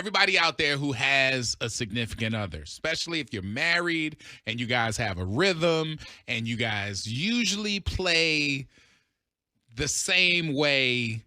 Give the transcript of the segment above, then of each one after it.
everybody out there who has a significant other, especially if you're married and you guys have a rhythm and you guys usually play the same way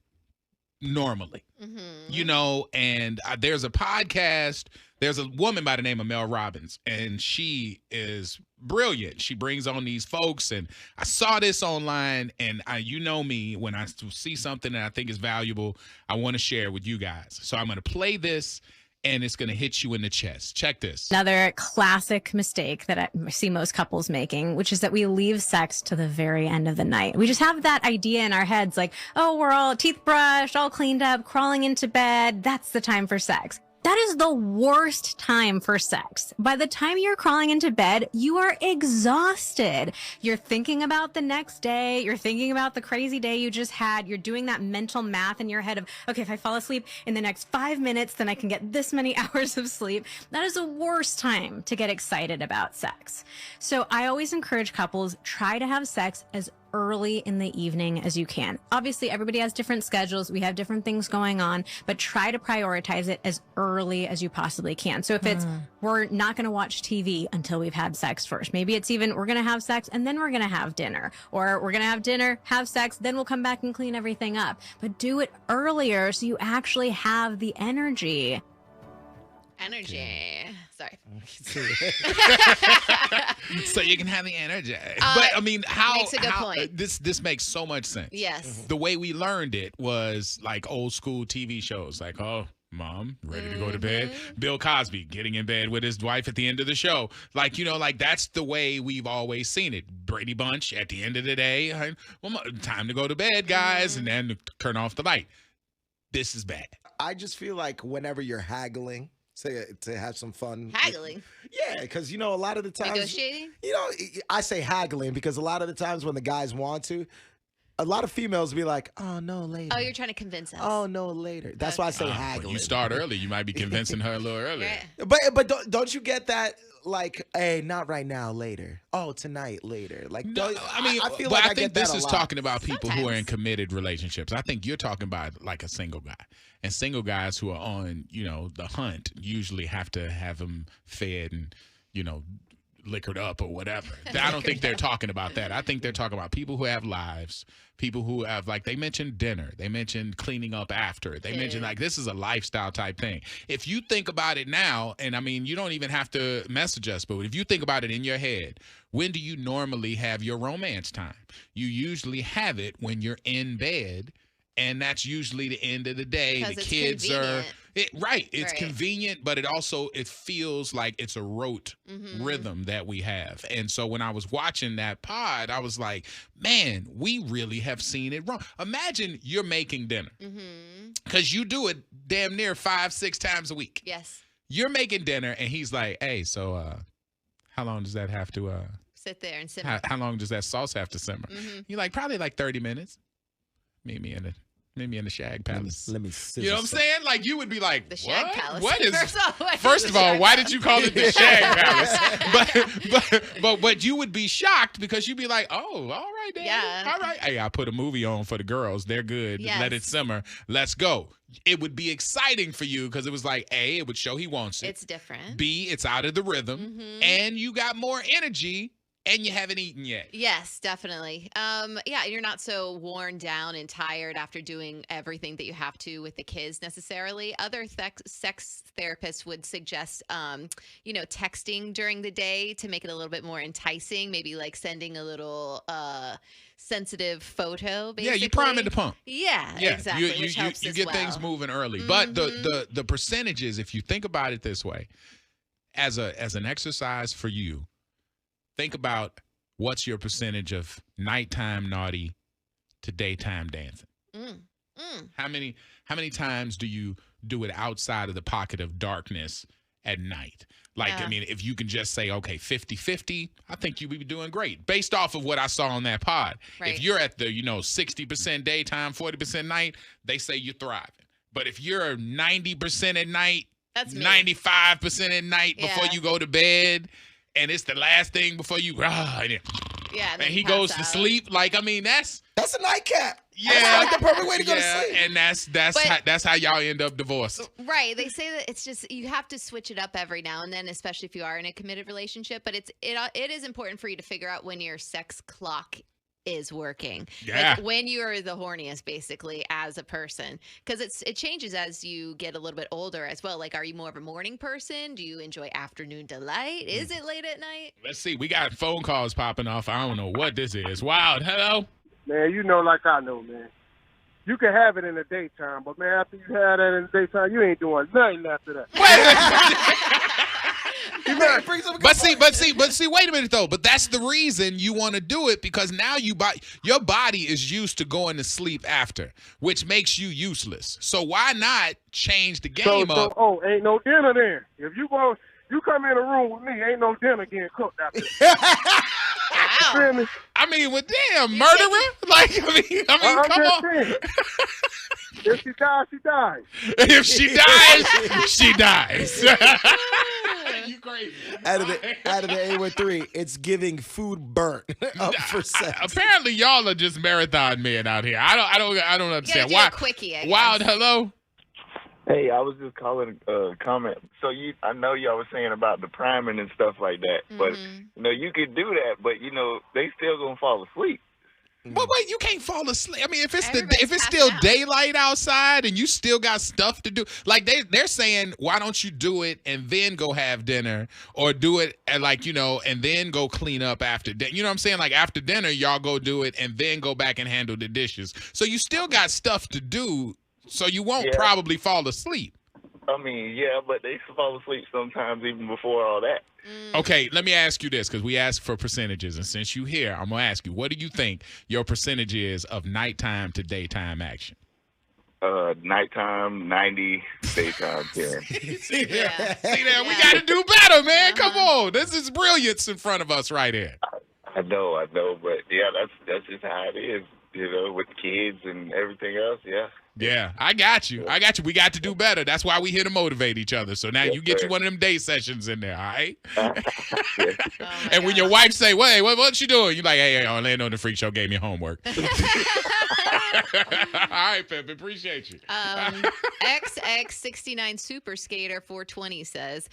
normally, and there's a podcast. There's a woman by the name of Mel Robbins, and she is brilliant. She brings on these folks, and I saw this online, and you know me, when I see something that I think is valuable, I want to share it with you guys. So I'm going to play this, and it's going to hit you in the chest. Check this. Another classic mistake that I see most couples making, which is that we leave sex to the very end of the night. We just have that idea in our heads like, oh, we're all teeth brushed, all cleaned up, crawling into bed. That's the time for sex. That is the worst time for sex. By the time you're crawling into bed, you are exhausted. You're thinking about the next day. You're thinking about the crazy day you just had. You're doing that mental math in your head of, okay, if I fall asleep in the next 5 minutes, then I can get this many hours of sleep. That is the worst time to get excited about sex. So I always encourage couples, try to have sex as early in the evening as you can. Obviously, everybody has different schedules. We have different things going on, but try to prioritize it as early as you possibly can. So if it's, we're not going to watch TV until we've had sex first. Maybe it's even, we're going to have sex and then we're going to have dinner, or we're going to have dinner, have sex, then we'll come back and clean everything up. But do it earlier so you actually have the energy. Sorry. So you can have the energy. But I mean, makes a good point. This makes so much sense. Yes. The way we learned it was like old school TV shows, like, oh, mom, ready to go to bed. Bill Cosby getting in bed with his wife at the end of the show. Like, like that's the way we've always seen it. Brady Bunch at the end of the day. Well, time to go to bed, guys, and then turn off the light. This is bad. I just feel like whenever you're haggling, to have some fun. Haggling? Yeah, because, a lot of the times. Negotiating? I say haggling because a lot of the times when the guys want to, a lot of females be like, oh, no, later. Oh, you're trying to convince us. Oh, no, later. That's why I say haggling. You start early. You might be convincing her a little earlier. Yeah. But don't you get that? Like, hey, not right now, later. Oh, tonight, later. Like, I feel like I get that this a is lot. talking about people who are in Sometimes. committed relationships. I think you're talking about like a single guy. And single guys who are on, the hunt usually have to have them fed and, liquored up or whatever. I don't think they're talking about that. I think they're talking about people who have lives, people who have, like, they mentioned dinner. They mentioned cleaning up after. They mentioned, like, this is a lifestyle type thing. If you think about it now, and I mean, you don't even have to message us, but if you think about it in your head, when do you normally have your romance time? You usually have it when you're in bed. And that's usually the end of the day. The kids convenient. It's convenient, but it feels like it's a rote rhythm that we have. And so when I was watching that pod, I was like, man, we really have seen it wrong. Imagine you're making dinner because you do it damn near 5-6 times a week. Yes. You're making dinner and he's like, hey, so how long does that have to sit there and simmer? How long does that sauce have to simmer? You're like, probably like 30 minutes. Meet me in the Shag Palace. Let me see. You know what I'm saying? Like, you would be like, The Shag what? Palace. What is? First of all, why did you call it the Shag Palace? But you would be shocked because you'd be like, oh, all right, Daddy. Yeah. All right. Hey, I put a movie on for the girls. They're good. Yes. Let it simmer. Let's go. It would be exciting for you because it was like, A, it would show he wants it. It's different. B, it's out of the rhythm. And you got more energy. And you haven't eaten yet. Yes, definitely. You're not so worn down and tired after doing everything that you have to with the kids necessarily. Other sex therapists would suggest, texting during the day to make it a little bit more enticing. Maybe like sending a little sensitive photo, basically. Yeah, you priming the pump. Yeah, exactly. Which helps you as get well. things moving early. But the percentages, if you think about it this way, as an exercise for you, think about what's your percentage of nighttime naughty to daytime dancing. How many times do you do it outside of the pocket of darkness at night? Like, I mean, if you can just say, okay, 50-50, I think you would be doing great based off of what I saw on that pod. Right. If you're at the, 60% daytime, 40% night, they say you're thriving. But if you're 90% at night, That's me. 95% at night before you go to bed, and it's the last thing before you, and he goes to sleep. Like, I mean, that's a nightcap. Yeah, like the perfect way to go to sleep. And that's how y'all end up divorced. Right. They say that it's just you have to switch it up every now and then, especially if you are in a committed relationship. But it is important for you to figure out when your sex clock is working. Yeah. Like when you're the horniest, basically, as a person, because it changes as you get a little bit older as well. Like, are you more of a morning person? Do you enjoy afternoon delight? Is it late at night? Let's see. We got phone calls popping off. I don't know what this is. Wild. Hello. Man, you know like I know, man. You can have it in the daytime, but, man, after you have that in the daytime, you ain't doing nothing after that. But see, wait a minute though. But that's the reason you want to do it, because now your body is used to going to sleep after, which makes you useless. So why not change the game up? Oh, ain't no dinner then. If you come in a room with me, ain't no dinner getting cooked after that. Wow. I mean, well, damn, murderer. Come on. Saying. If she dies, she dies. If she dies, she dies. You crazy. Out of the A13, it's giving food burnt up for sex. Apparently, y'all are just marathon men out here. I don't understand. Why? Quickie, Wild, hello. Hey, I was just calling a comment. So I know y'all was saying about the priming and stuff like that, but you could do that, but they still gonna fall asleep. But wait, you can't fall asleep. I mean, if it's still daylight outside and you still got stuff to do, like they're saying, why don't you do it and then go have dinner, or do it and and then go clean up after dinner. You know what I'm saying? Like after dinner, y'all go do it and then go back and handle the dishes. So you still got stuff to do. So you won't probably fall asleep. I mean, yeah, but they fall asleep sometimes even before all that. Okay, let me ask you this, because we asked for percentages, and since you're here, I'm going to ask you, what do you think your percentage is of nighttime to daytime action? Nighttime, 90, daytime, 10. See there, we got to do better, man. Come on. This is brilliance in front of us right here. I know, but yeah, that's just how it is, with kids and everything else, yeah. Yeah, I got you. We got to do better. That's why we here to motivate each other. So now you get you one of them day sessions in there, all right? And when your wife say, wait, what you doing? You like, hey, Orlando and the Freak Show gave me homework. All right, Pep, appreciate you. XX69 Super Skater 420 says,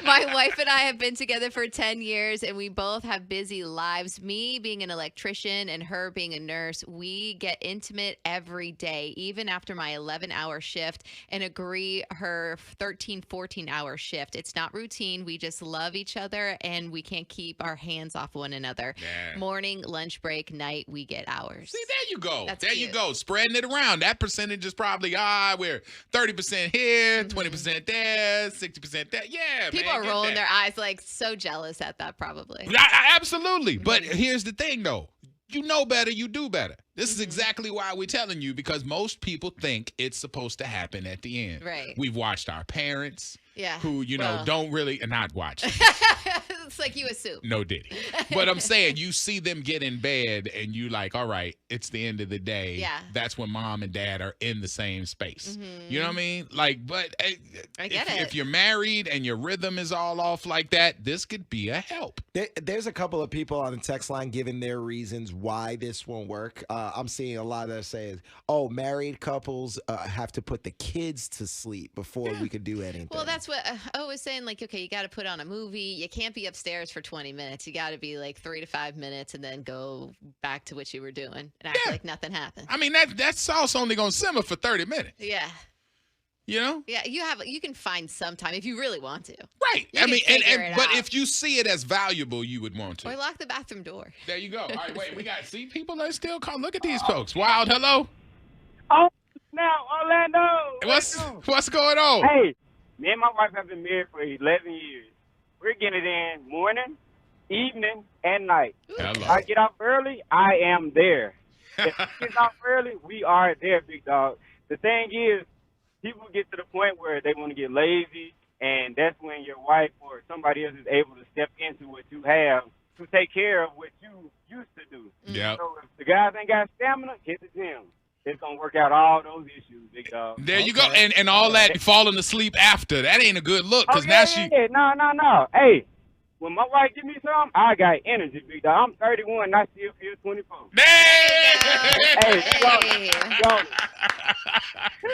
my wife and I have been together for 10 years, and we both have busy lives. Me being an electrician and her being a nurse, we get intimate every day, even after my 11-hour shift, and agree her 13, 14-hour shift. It's not routine. We just love each other, and we can't keep our hands off one another. Yeah. Morning, lunch break, night, we get hours. See, there you go. That's there cute. You go. Spreading it around. That percentage is probably, we're 30% here, 20% there, 60% there. Yeah, people are rolling their eyes like so jealous at that probably. Absolutely. But here's the thing, though. You know better, you do better. This is exactly why we're telling you, because most people think it's supposed to happen at the end. Right. We've watched our parents who, well, don't really not watch. It's like you assume. No diddy. But I'm saying you see them get in bed and you like, all right, it's the end of the day. Yeah. That's when mom and dad are in the same space. You know what I mean? Like, but I get it. If you're married and your rhythm is all off like that, this could be a help. There's a couple of people on the text line giving their reasons why this won't work. I'm seeing a lot that say, married couples have to put the kids to sleep before we could do anything. Well, that's what I was saying. Like, okay, you got to put on a movie. You can't be upstairs for 20 minutes. You got to be like 3 to 5 minutes and then go back to what you were doing and act like nothing happened. I mean, that sauce only going to simmer for 30 minutes. Yeah. You know? Yeah, you can find some time if you really want to. Right. But if you see it as valuable, you would want to. Or lock the bathroom door. There you go. All right, wait, people are still calling. Look at these folks. Wild, hello. Oh, now, Orlando. What's going on? Hey, me and my wife have been married for 11 years. We're getting it in morning, evening, and night. Hello. I get off early, I am there. If she gets off early, we are there, big dog. The thing is, people get to the point where they want to get lazy, and that's when your wife or somebody else is able to step into what you have to take care of what you used to do. Yeah. So if the guys ain't got stamina, hit the gym. It's going to work out all those issues, big dog. There you go. And all that falling asleep after. That ain't a good look. Because now she... No. Hey, when my wife give me some, I got energy, big dog. I'm 31 and I still feel 24. Hey, yo.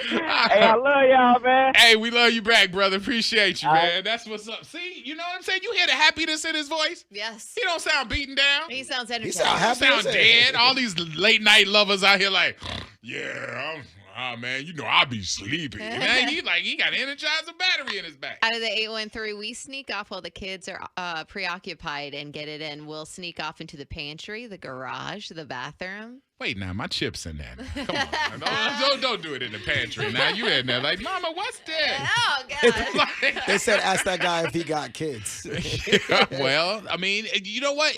Hey, I love y'all, man. Hey, we love you back, brother. Appreciate you, man. That's what's up. See, you know what I'm saying? You hear the happiness in his voice? Yes. He don't sound beaten down. He sounds energized. He sound happy. Sound dead. All these late night lovers out here like, yeah, man, you know I'll be sleepy. Man, he got Energizer battery in his back. Out of the 813, we sneak off while the kids are preoccupied and get it in. We'll sneak off into the pantry, the garage, the bathroom. Wait, now my chip's in there. Come on, don't do it in the pantry. Now you in there like, Mama, what's that? Oh God! They said ask that guy if he got kids. Well, I mean, you know what?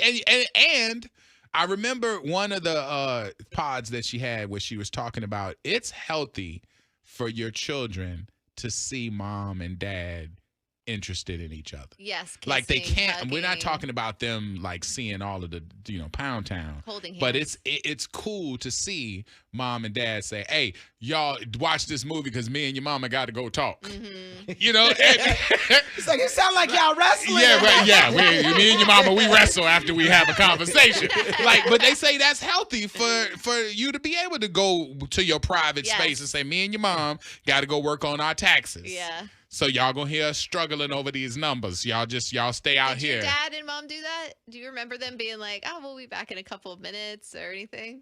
And I remember one of the pods that she had where she was talking about it's healthy for your children to see mom and dad interested in each other. Yes, kissing, like they can't. hugging. We're not talking about them like seeing all of the Pound Town, holding hands. but it's cool to see mom and dad say, "Hey, y'all watch this movie because me and your mama got to go talk." Mm-hmm. You know, It's like, it sound like y'all wrestling. yeah, right, yeah. Me and your mama, we wrestle after we have a conversation. But they say that's healthy for you to be able to go to your private space and say, "Me and your mom got to go work on our taxes." Yeah. So y'all gonna hear us struggling over these numbers. Y'all stay out here. Did your dad and mom do that? Do you remember them being like, "Oh, we'll be back in a couple of minutes" or anything?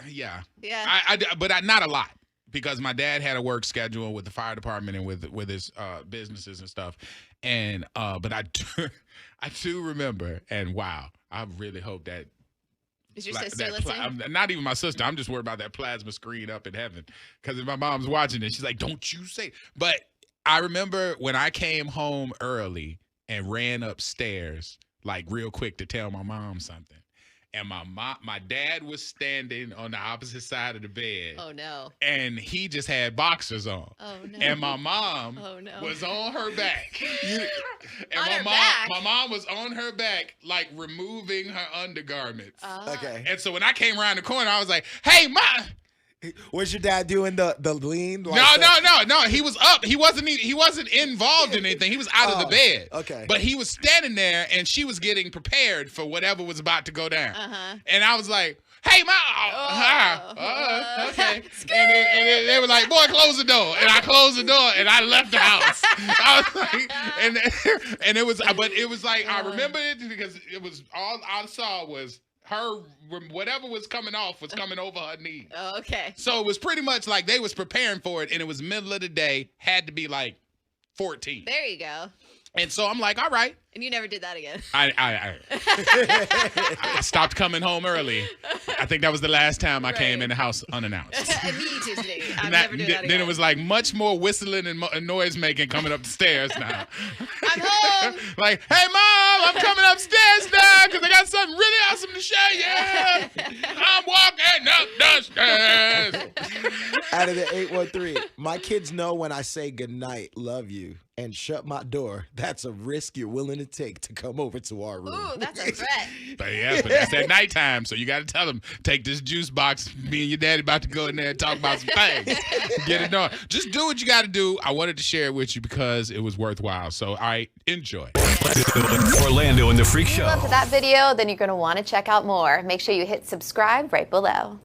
Yeah. Yeah. But not a lot because my dad had a work schedule with the fire department and with his businesses and stuff. And but I do remember. And wow, I really hope that. Is your sister listening? Not even my sister. I'm just worried about that plasma screen up in heaven. Because if my mom's watching it, she's like, "Don't you say." But I remember when I came home early and ran upstairs, like real quick to tell my mom something. And my dad was standing on the opposite side of the bed. Oh, no. And he just had boxers on. Oh, no. And my mom was on her back. And my mom was on her back, like removing her undergarments. Okay. And so when I came around the corner, I was like, "Hey, Ma." Was your dad doing the lean? Like No. He was up. He wasn't involved in anything. He was out of the bed. Okay. But he was standing there, and she was getting prepared for whatever was about to go down. And I was like, "Hey, Ma." Okay. And they were like, "Boy, close the door." And I closed the door, and I left the house. I was like, and it was like I remember it because it was all I saw was her, whatever was coming off was coming over her knee. Oh, okay. So it was pretty much like they was preparing for it, and it was middle of the day, had to be like 14. There you go. And so I'm like, all right. And you never did that again. I stopped coming home early. I think that was the last time I came in the house unannounced. Immediately. I'm never doing that again. Then it was like much more whistling and noise making coming up the stairs now. I'm home. Like, "Hey, Mom, I'm coming upstairs now because I got something really awesome to show you. I'm walking up the stairs." Out of the 813, my kids know when I say goodnight, love you, and shut my door, that's a risk you're willing to take to come over to our room. Ooh, that's a threat. But that's at nighttime, so you got to tell them, take this juice box. Me and your daddy about to go in there and talk about some things. Get it done. Just do what you got to do. I wanted to share it with you because it was worthwhile. So, all right, enjoy. Orlando and the Freak Show. If you loved that video, then you're going to want to check out more. Make sure you hit subscribe right below.